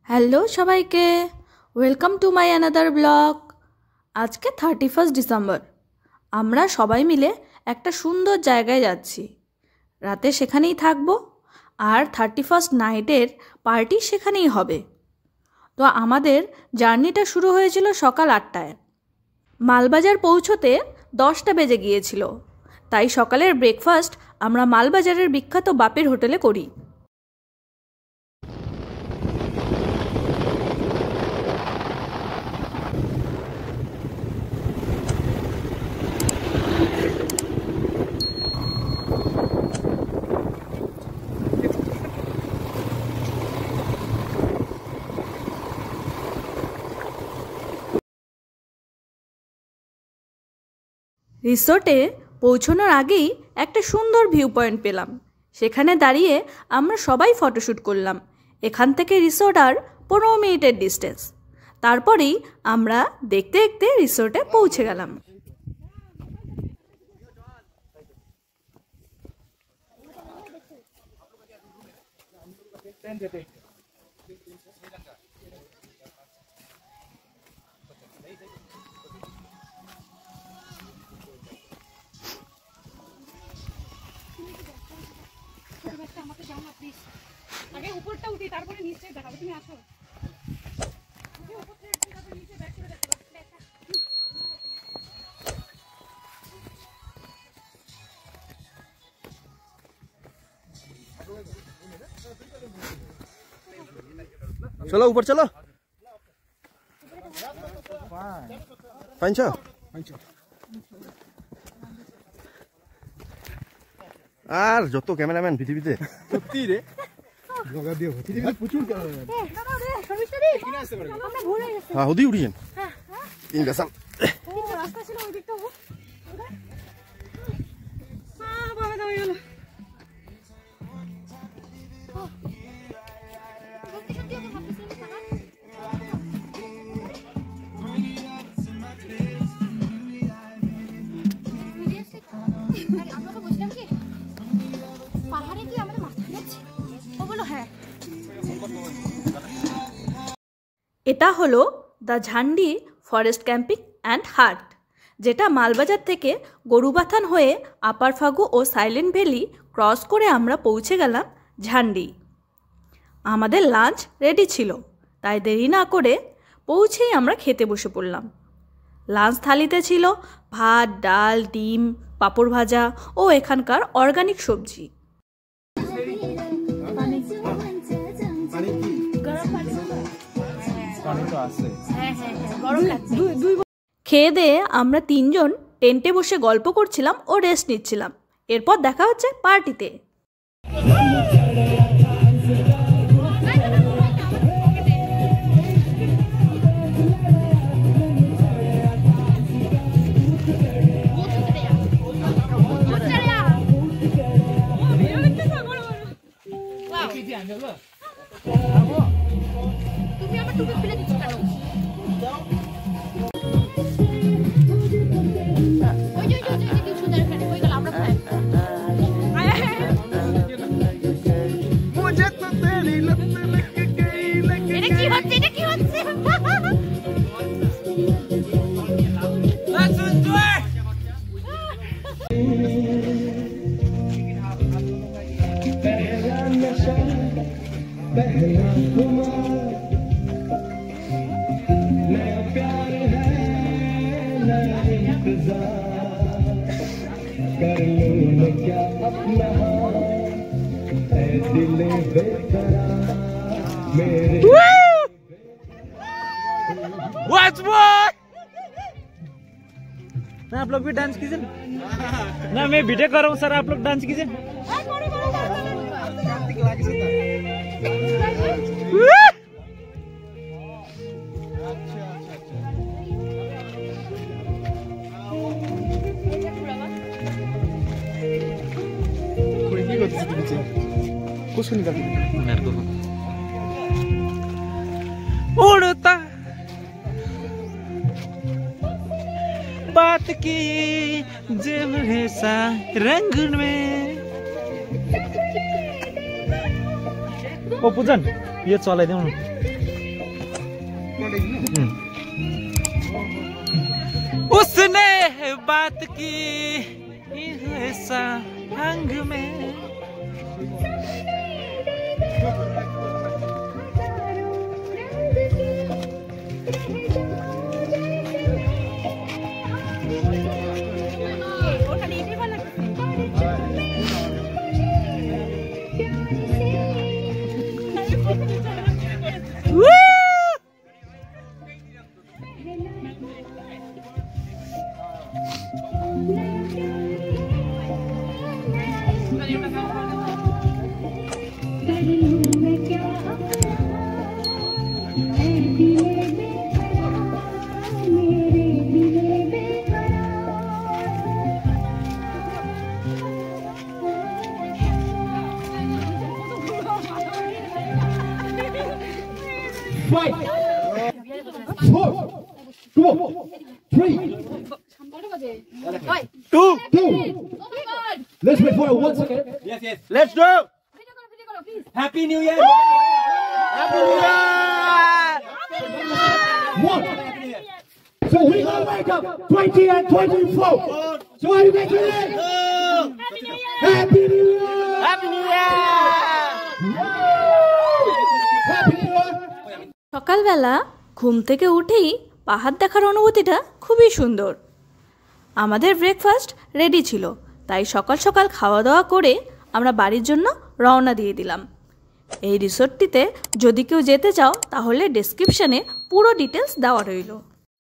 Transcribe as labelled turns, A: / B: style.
A: Hello সবাইকে, welcome to my another blog. আজকে 31 December. আমরা সবাই মিলে একটা সুন্দর জায়গায় যাচ্ছি। রাতে সেখানেই থাকবো আর 31 নাইটের পার্টি সেখানেই হবে। তো আমাদের জার্নিটা শুরু হয়েছিল সকাল 8টায়। মালবাজার পৌঁছতে 10টা বেজে গিয়েছিল। তাই সকালের ব্রেকফাস্ট আমরা মালবাজারের বিখ্যাত বাপের হোটেলে করি। রিসোর্টে পৌঁছানোর আগেই একটা সুন্দর ভিউ পয়েন্ট পেলাম। সেখানে দাঁড়িয়ে আমরা সবাই ফটোশ্যুট করলাম। এখান থেকে রিসোর্ট আর 15 মিনিটের ডিস্টেন্স। তারপরেই আমরা দেখতে দেখতে রিসোর্টে পৌঁছে গেলাম।
B: আগে উপরটা উঠি, তারপরে নিচে দেখাবো। তুমি আসো।
C: चलो ऊपर चलो। पाँच আর যত ক্যামেরাম্যান পৃথিবীতে সত্যি রে লগা দিয়ে পৃথিবীতে প্রচুর ক্যামেরাম্যান। হ্যাঁ ওদিকে উঠিয়েন তিন গাছাল
B: রাস্তা ছিল ওই দিকটা। বাবা দাও গেল।
A: এটা হলো দ্য ঝান্ডি ফরেস্ট ক্যাম্পিং অ্যান্ড হাট, যেটা মালবাজার থেকে গরুবাথান হয়ে আপার ফাগু ও সাইলেন্ট ভ্যালি ক্রস করে আমরা পৌঁছে গেলাম ঝান্ডি। আমাদের লাঞ্চ রেডি ছিল, তাই দেরি না করে পৌঁছেই আমরা খেতে বসে পড়লাম। লাঞ্চ থালিতে ছিল ভাত, ডাল, ডিম, পাঁপড় ভাজা ও এখানকার অর্গানিক সবজি। খেয়ে দিয়ে আমরা তিনজন টেন্টে বসে গল্প করছিলাম ও রেস্ট নিচ্ছিলাম। এরপর দেখা হচ্ছে পার্টিতে।
B: তুমি আমার টুপি খুলে দিচ্ছ কেন?
D: कर लूं मैं क्या अपना दिल बेकरार मेरे
E: What's what? ना आप लोग भी डांस कीजिए ना, मैं वीडियो कर रहा हूँ सर, आप लोग डांस कीजिए।
C: कुछ नहीं करती
E: उड़ता बात की जब सा रंग में। ओ पूजन ये चलाइदेऊ न। उसने बात की ऐसा अंग में
D: Five, four, come on, 3, 2. Let's wait for 1 second.
C: Yes, yes. Let's go.
E: Happy New Year!
C: Happy New Year.
D: 1. So we gonna wake up 20 and 24. So are you guys ready? Happy New Year!
C: Happy New Year.
D: Happy New Year!
A: সকালবেলা ঘুম থেকে উঠেই পাহাড় দেখার অনুভূতিটা খুবই সুন্দর। আমাদের ব্রেকফাস্ট রেডি ছিল, তাই সকাল সকাল খাওয়া দাওয়া করে আমরা বাড়ির জন্য রওনা দিয়ে দিলাম। এই রিসোর্টটিতে যদি কেউ যেতে চাও তাহলে ডেসক্রিপশানে পুরো ডিটেলস দেওয়া রইল।